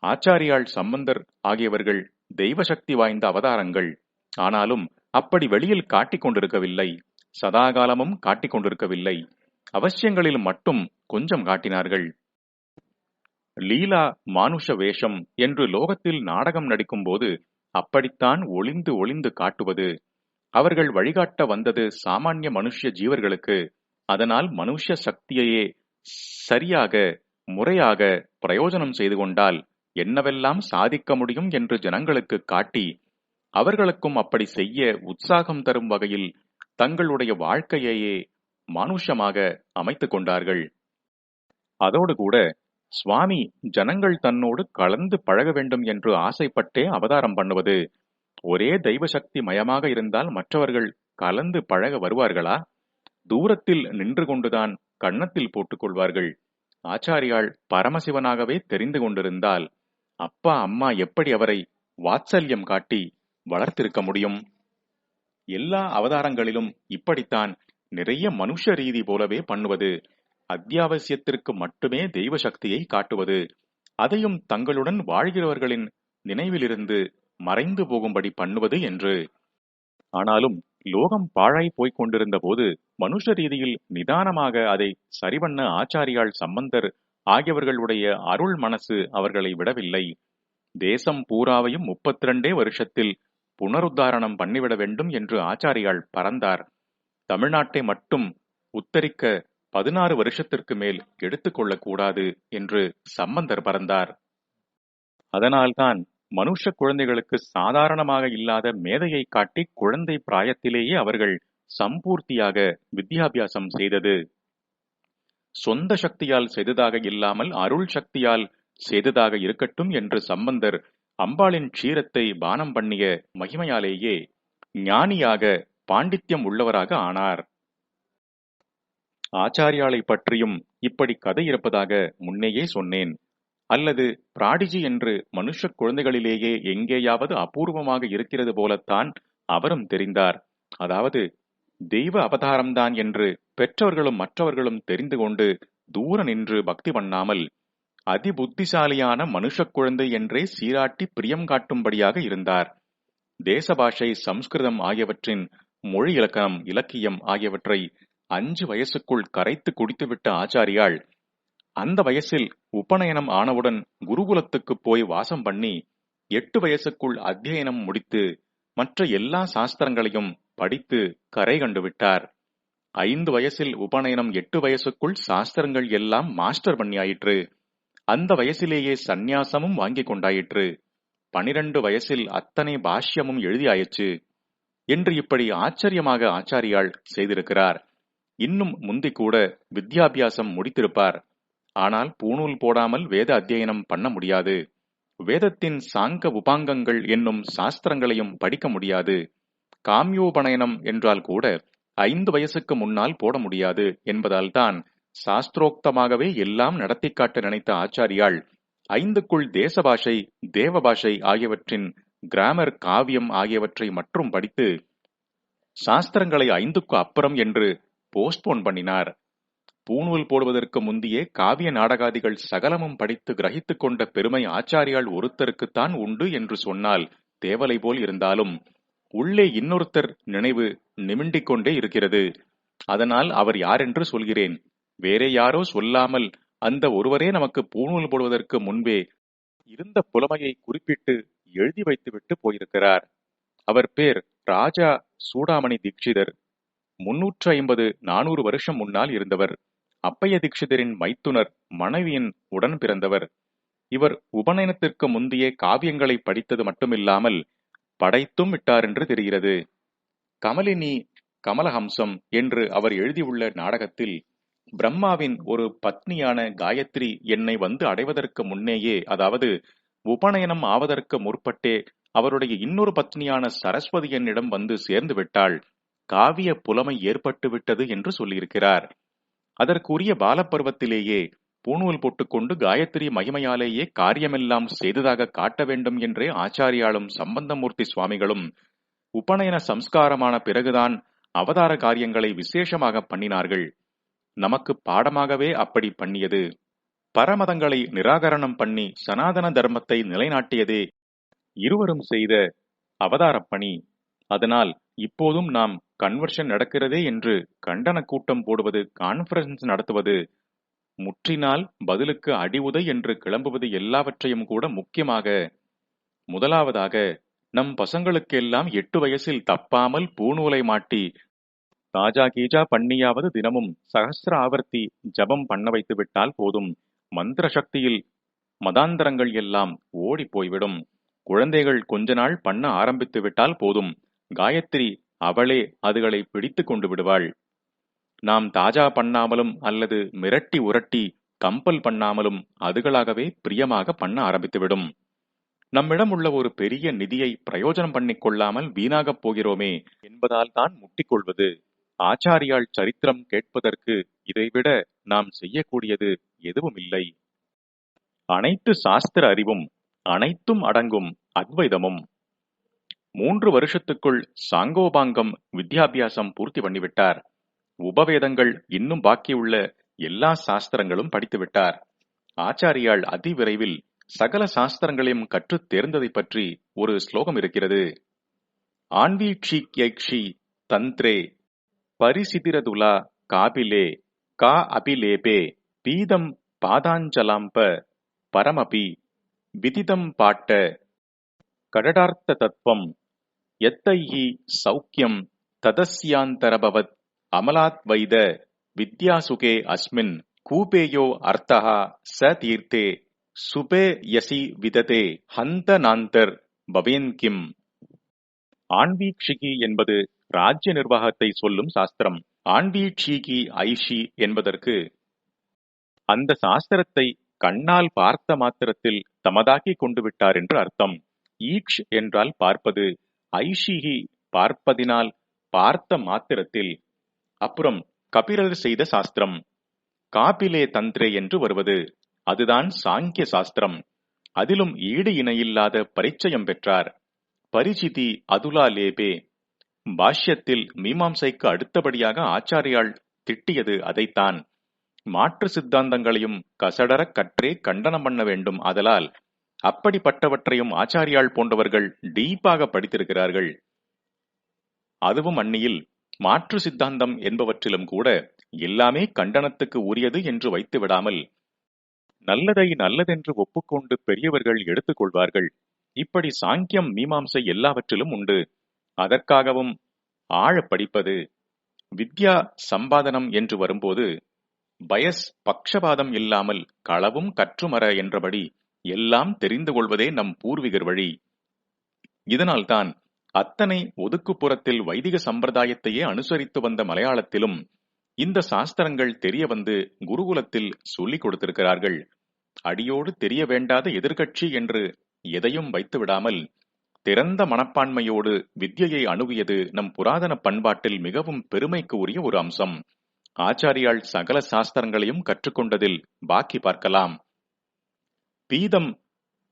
ஆச்சாரியாள் சம்பந்தர் ஆகியவர்கள் தெய்வ சக்தி வாய்ந்த அவதாரங்கள். ஆனாலும் அப்படி வெளியில் காட்டிக் கொண்டிருக்கவில்லை. சதாகாலமும் காட்டிக் கொண்டிருக்கவில்லை. அவசியங்களில் மட்டும் கொஞ்சம் காட்டினார்கள். லீலா மானுஷ வேஷம் என்று லோகத்தில் நாடகம் நடிக்கும் போது அப்படித்தான் ஒளிந்து ஒளிந்து காட்டுவது. அவர்கள் வழிகாட்ட வந்தது சாமானிய மனுஷ்ய ஜீவர்களுக்கு. அதனால் மனுஷ சக்தியையே சரியாக முறையாக பிரயோஜனம் செய்து கொண்டால் என்னவெல்லாம் சாதிக்க முடியும் என்று ஜனங்களுக்கு காட்டி, அவர்களுக்கும் அப்படி செய்ய உற்சாகம் தரும் வகையில் தங்களுடைய வாழ்க்கையையே மானுஷமாக அமைத்துக் கொண்டார்கள். அதோடு கூட சுவாமி ஜனங்கள் தன்னோடு கலந்து பழக வேண்டும் என்று ஆசைப்பட்டே அவதாரம் பண்ணுவது. ஒரே தெய்வ சக்தி மயமாக இருந்தால் மற்றவர்கள் கலந்து பழக வருவார்களா? தூரத்தில் நின்று கொண்டுதான் கன்னத்தில் போட்டுக் கொள்வார்கள். ஆச்சாரியாள் பரமசிவனாகவே தெரிந்து கொண்டிருந்தால் அப்பா அம்மா எப்படி அவரை வாத்சல்யம் காட்டி வளர்த்திருக்க முடியும்? எல்லா அவதாரங்களிலும் இப்படித்தான் நிறைய மனுஷ ரீதி போலவே பண்ணுவது. அத்தியாவசியத்திற்கு மட்டுமே தெய்வ சக்தியை காட்டுவது. அதையும் தங்களுடன் வாழ்கிறவர்களின் நினைவிலிருந்து மறைந்து போகும்படி பண்ணுவது என்று. ஆனாலும் லோகம் பாழாய் போய்க் கொண்டிருந்த போது மனுஷ ரீதியில் நிதானமாக அதை சரிபண்ண ஆச்சாரியாள் சம்பந்தர் ஆகியவர்களுடைய அருள் மனசு அவர்களை விடவில்லை. தேசம் பூராவையும் 32 வருஷத்தில் புனருத்தாரணம் பண்ணிவிட வேண்டும் என்று ஆச்சாரியாள் பறந்தார். தமிழ்நாட்டை மட்டும் உத்தரிக்க 16 வருஷத்திற்கு மேல் எடுத்துக்கொள்ளக் கூடாது என்று சம்பந்தர் பறந்தார். அதனால்தான் மனுஷ குழந்தைகளுக்கு சாதாரணமாக இல்லாத மேதையை காட்டி குழந்தை பிராயத்திலேயே அவர்கள் சம்பூர்த்தியாக வித்யாபியாசம் செய்தது. சொந்த சக்தியால் செய்ததாக இல்லாமல் அருள் சக்தியால் செய்ததாக இருக்கட்டும் என்று சம்பந்தர் அம்பாளின் க்ஷீரத்தை பானம் பண்ணிய மகிமையாலேயே ஞானியாக பாண்டித்யம் உள்ளவராக ஆனார். ஆச்சாரியாளை பற்றியும் இப்படி கதை இருப்பதாக முன்னேயே சொன்னேன். அல்லது பிராடிஜி என்று மனுஷ குழந்தைகளிலேயே எங்கேயாவது அபூர்வமாக இருக்கிறது போலத்தான் அவரும் தெரிந்தார். அதாவது தெய்வ அவதாரம்தான் என்று பெற்றவர்களும் மற்றவர்களும் தெரிந்து கொண்டு தூர நின்று பக்தி பண்ணாமல் அதிபுத்திசாலியான மனுஷ குழந்தை என்றே சீராட்டி பிரியம் காட்டும்படியாக இருந்தார். தேச பாஷை சம்ஸ்கிருதம் ஆகியவற்றின் மொழி இலக்கணம் இலக்கியம் ஆகியவற்றை 5 வயசுக்குள் கரைத்து குடித்துவிட்ட ஆச்சாரியாள் அந்த வயசில் உபநயனம் ஆனவுடன் குருகுலத்துக்கு போய் வாசம் பண்ணி 8 வயசுக்குள் அத்தியனம் முடித்து மற்ற எல்லா சாஸ்திரங்களையும் படித்து கரை கண்டு விட்டார். 5 வயசில் உபநயனம் 8 வயசுக்குள் சாஸ்திரங்கள் எல்லாம் மாஸ்டர் பண்ணியாயிற்று. அந்த வயசிலேயே சந்நியாசமும் வாங்கி கொண்டாயிற்று. 12 வயசில் அத்தனை பாஷ்யமும் எழுதியாயிற்று என்று இப்படி ஆச்சரியமாக ஆச்சாரியாள் செய்திருக்கிறார். இன்னும் முந்தி கூட வித்யாபியாசம் முடித்திருப்பார். ஆனால் பூணூல் போடாமல் வேத அத்தியனம் பண்ண முடியாது. வேதத்தின் சாங்க உபாங்கங்கள் என்னும் சாஸ்திரங்களையும் படிக்க முடியாது. காமியோபநயனம் என்றால் கூட 5 வயசுக்கு முன்னால் போட முடியாது என்பதால் தான் சாஸ்திரோக்தமாகவே எல்லாம் நடத்தி காட்ட நினைத்த ஆச்சாரியாள் 5க்குள் தேச பாஷை தேவ பாஷை ஆகியவற்றின் கிராமர் காவியம் ஆகியவற்றை மற்றும் படித்து சாஸ்திரங்களை 5க்கு அப்புறம் என்று போஸ்ட்போன் பண்ணினார். பூணூல் போடுவதற்கு முந்தியே காவிய நாடகாதிகள் சகலமும் படித்து கிரகித்துக் கொண்ட பெருமை ஆச்சாரியால் ஒருத்தருக்குத்தான் உண்டு என்று சொன்னால் தேவலை போல் இருந்தாலும் உள்ளே இன்னொருத்தர் நினைவு நிமிண்டிக் கொண்டே இருக்கிறது. அதனால் அவர் யாரென்று சொல்கிறேன். வேறே யாரோ சொல்லாமல் அந்த ஒருவரே நமக்கு பூணூல் போடுவதற்கு முன்பே இருந்த புலமையை குறிப்பிட்டு எழுதி வைத்துவிட்டு போயிருக்கிறார். அவர் பேர் ராஜா சூடாமணி தீட்சிதர். 350-400 வருஷம் முன்னால் இருந்தவர். அப்பைய தீட்சிதரின் மைத்துனர் மனைவியின் உடன் பிறந்தவர். இவர் உபநயனத்திற்கு முந்தைய காவியங்களை படித்தது மட்டுமில்லாமல் படைத்தும் விட்டார் என்று தெரிகிறது. கமலினி கமலஹம்சம் என்று அவர் எழுதியுள்ள நாடகத்தில் பிரம்மாவின் ஒரு பத்னியான காயத்ரி என்னை வந்து அடைவதற்கு முன்னேயே, அதாவது உபநயனம் ஆவதற்கு முற்பட்டே அவருடைய இன்னொரு பத்னியான சரஸ்வதி என்னிடம் வந்து சேர்ந்து விட்டாள். காவிய புலமை ஏற்பட்டு விட்டது என்று சொல்லியிருக்கிறார். அதற்குரிய பாலப்பருவத்திலேயே பூணூல் போட்டுக்கொண்டு காயத்ரி மகிமையாலேயே காரியமெல்லாம் செய்ததாக காட்ட வேண்டும் என்றே ஆச்சாரியாலும் சம்பந்தமூர்த்தி சுவாமிகளும் உபநயன சம்ஸ்காரமான பிறகுதான் அவதார காரியங்களை விசேஷமாக பண்ணினார்கள். நமக்கு பாடமாகவே அப்படி பண்ணியது. பரமதங்களை நிராகரணம் பண்ணி சனாதன தர்மத்தை நிலைநாட்டியதே இருவரும் செய்த அவதாரப் பணி. அதனால் இப்போதும் நாம் கன்வர்ஷன் நடக்கிறதே என்று கண்டன கூட்டம் போடுவது, கான்ஃபரன்ஸ் நடத்துவது, முற்றினால் பதிலுக்கு அடிவுதை என்று கிளம்புவது எல்லாவற்றையும் கூட முக்கியமாக, முதலாவதாக நம் பசங்களுக்கெல்லாம் 8 வயசில் தப்பாமல் பூநூலை மாட்டி தாஜா கீஜா பண்ணியாவது தினமும் சகஸ்ர ஆவர்த்தி ஜபம் பண்ண வைத்து விட்டால் போதும். மந்திர சக்தியில் மதாந்தரங்கள் எல்லாம் ஓடி போய்விடும். குழந்தைகள் கொஞ்ச நாள் பண்ண ஆரம்பித்து விட்டால் போதும், காயத்ரி அவளே அதுகளை பிடித்து கொண்டு விடுவாள். நாம் தாஜா பண்ணாமலும் அல்லது மிரட்டி உரட்டி கம்பல் பண்ணாமலும் அதுகளாகவே பிரியமாக பண்ண ஆரம்பித்துவிடும். நம்மிடம் உள்ள ஒரு பெரிய நிதியை பிரயோஜனம் பண்ணிக் கொள்ளாமல் வீணாகப் போகிறோமே என்பதால் தான் முட்டிக்கொள்வது. ஆச்சாரியாள் சரித்திரம் கேட்பதற்கு இதைவிட நாம் செய்யக்கூடியது எதுவும் இல்லை. அனைத்து சாஸ்திர அறிவும் அனைத்தும் அடங்கும் அத்வைதமும். 3 வருஷத்துக்குள் சாங்கோபாங்கம் வித்யாபியாசம் பூர்த்தி பண்ணிவிட்டார். உபவேதங்கள் இன்னும் பாக்கியுள்ள எல்லா சாஸ்திரங்களும் படித்துவிட்டார். ஆச்சாரியாள் அதிவிரைவில் சகல சாஸ்திரங்களையும் கற்றுத் தேர்ந்ததை பற்றி ஒரு ஸ்லோகம் இருக்கிறது. ஆன்வீக்ஷி தந்திரே பரிசிதிரதுலா காபிலே கா அபிலேபே பீதம் பாதாஞ்சலாம்ப பரமபி விதிதம் பாட்ட கடடார்த்த தத்துவம் எத்தைஹி சௌக்கியம் ததஸ்யாந்தரபவத் அமலாத் வைத வித்யாசுகே அஸ்மின் கூபேயோ அர்த்தஹா ச தீர்த்தே சுபே யசி விததே ஹந்த நாந்தர் பவேன் கிம். ஆன்வீக்ஷிகி என்பது ராஜ்ய நிர்வாகத்தை சொல்லும் சாஸ்திரம். ஆன்வீக்ஷிகி ஐஷி என்பதற்கு அந்த சாஸ்திரத்தை கண்ணால் பார்த்த மாத்திரத்தில் தமதாக்கி கொண்டு விட்டார் என்று அர்த்தம். ஈக்ஷ் என்றால் பார்ப்பது, ஐஷிஹி பார்ப்பதினால் பார்த்த மாத்திரத்தில். அப்புறம் கபிலர் செய்த சாஸ்திரம் காபிலே தந்திரே என்று வருவது, அதுதான் சாங்கிய சாஸ்திரம். அதிலும் ஈடு இணையில்லாத பரிச்சயம் பெற்றார். பரிசிதி அதுலா லேபே. பாஷ்யத்தில் மீமாம்சைக்கு அடுத்தபடியாக ஆச்சாரியாள் திட்டியது அதைத்தான். மாற்று சித்தாந்தங்களையும் கசடர கற்றே கண்டனம் பண்ண வேண்டும். ஆதலால் அப்படிப்பட்டவற்றையும் ஆச்சாரியாள் போன்றவர்கள் டீப்பாக படித்திருக்கிறார்கள். அதுவும் அந்நியில் மாற்று சித்தாந்தம் என்பவற்றிலும் கூட எல்லாமே கண்டனத்துக்கு உரியது என்று வைத்து விடாமல் நல்லதை நல்லதென்று ஒப்புக்கொண்டு பெரியவர்கள் எடுத்துக் கொள்வார்கள். இப்படி சாங்கியம் மீமாம்சை எல்லாவற்றிலும் உண்டு. அதற்காகவும் ஆழ படிப்பது. வித்யா சம்பாதனம் என்று வரும்போது பயஸ் பக்ஷபாதம் இல்லாமல் களவும் கற்றுமர என்றபடி எல்லாம் தெரிந்து கொள்வதே நம் பூர்வீகர் வழி. இதனால்தான் அத்தனை ஒதுக்குப்புறத்தில் வைதிக சம்பிரதாயத்தையே அனுசரித்து வந்த மலையாளத்திலும் இந்த சாஸ்திரங்கள் தெரிய வந்து குருகுலத்தில் சொல்லிக் கொடுத்திருக்கிறார்கள். அடியோடு தெரிய வேண்டாத எதிர்கட்சி என்று எதையும் வைத்து விடாமல் திறந்த மனப்பான்மையோடு வித்யையை அணுகியது நம் புராதன பண்பாட்டில் மிகவும் பெருமைக்கு உரிய ஒரு அம்சம். ஆச்சாரியாள் சகல சாஸ்திரங்களையும் கற்றுக்கொண்டதில் பாக்கி பார்க்கலாம். பீதம்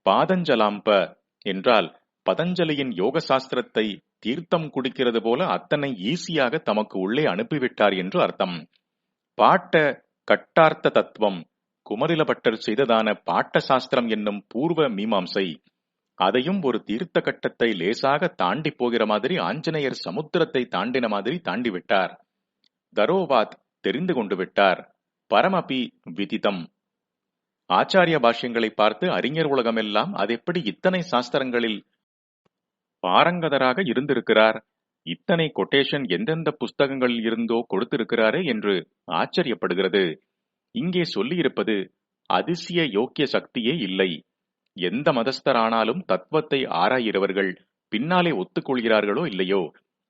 பாதஞ்சலாம்ப என்றால் பதஞ்சலியின் யோக சாஸ்திரத்தை தீர்த்தம் குடிக்கிறது போல அத்தனை ஈஸியாக தமக்கு உள்ளே அனுப்பிவிட்டார் என்று அர்த்தம். பாட்ட கட்டார்த்த தத்துவம் குமரில பட்டர் செய்ததான பாட்ட சாஸ்திரம் என்னும் பூர்வ மீமாம்சை. அதையும் ஒரு தீர்த்த கட்டத்தை லேசாக தாண்டி போகிற மாதிரி ஆஞ்சநேயர் சமுத்திரத்தை தாண்டின மாதிரி தாண்டி விட்டார். தரோவாத் தெரிந்து கொண்டு விட்டார். பரமபி விதிதம். ஆச்சாரிய பாஷ்யங்களை பார்த்து அறிஞர் உலகமெல்லாம் அதெப்படி இத்தனை சாஸ்திரங்களில் பாரங்கதராக இருந்திருக்கிறார், இத்தனை கொட்டேஷன் எந்தெந்த புஸ்தகங்களில் இருந்தோ கொடுத்திருக்கிறாரே என்று ஆச்சரியப்படுகிறது. இங்கே சொல்லியிருப்பது அதிசய யோக்கிய சக்தியே இல்லை. எந்த மதஸ்தரானாலும் தத்துவத்தை ஆராயிறவர்கள் பின்னாலே ஒத்துக்கொள்கிறார்களோ இல்லையோ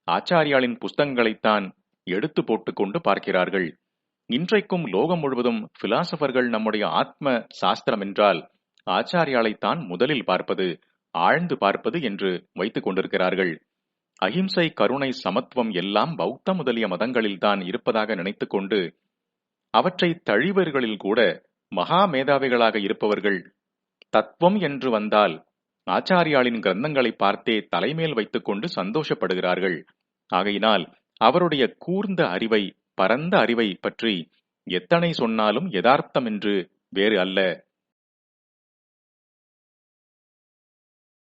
ஆச்சாரியாளின் புஸ்தகங்களைத்தான் எடுத்து போட்டுக்கொண்டு பார்க்கிறார்கள். இன்றைக்கும் லோகம் முழுவதும் பிலாசபர்கள் நம்முடைய ஆத்ம சாஸ்திரம் என்றால் ஆச்சாரியாளைத்தான் முதலில் பார்ப்பது, ஆழ்ந்து பார்ப்பது என்று வைத்துக் கொண்டிருக்கிறார்கள். அஹிம்சை, கருணை, சமத்துவம் எல்லாம் பௌத்த முதலிய மதங்களில்தான் இருப்பதாக நினைத்துக் கொண்டு அவற்றை தழிவர்களில் கூட மகா மேதாவிகளாக இருப்பவர்கள் தத்துவம் என்று வந்தால் ஆச்சாரியாளின் கிரந்தங்களை பார்த்தே தலைமேல் வைத்துக் கொண்டு சந்தோஷப்படுகிறார்கள். ஆகையினால் அவருடைய கூர்ந்த அறிவை, பரந்த அறிவை பற்றி எத்தனை சொன்னாலும் யதார்த்தம் என்று வேறு அல்ல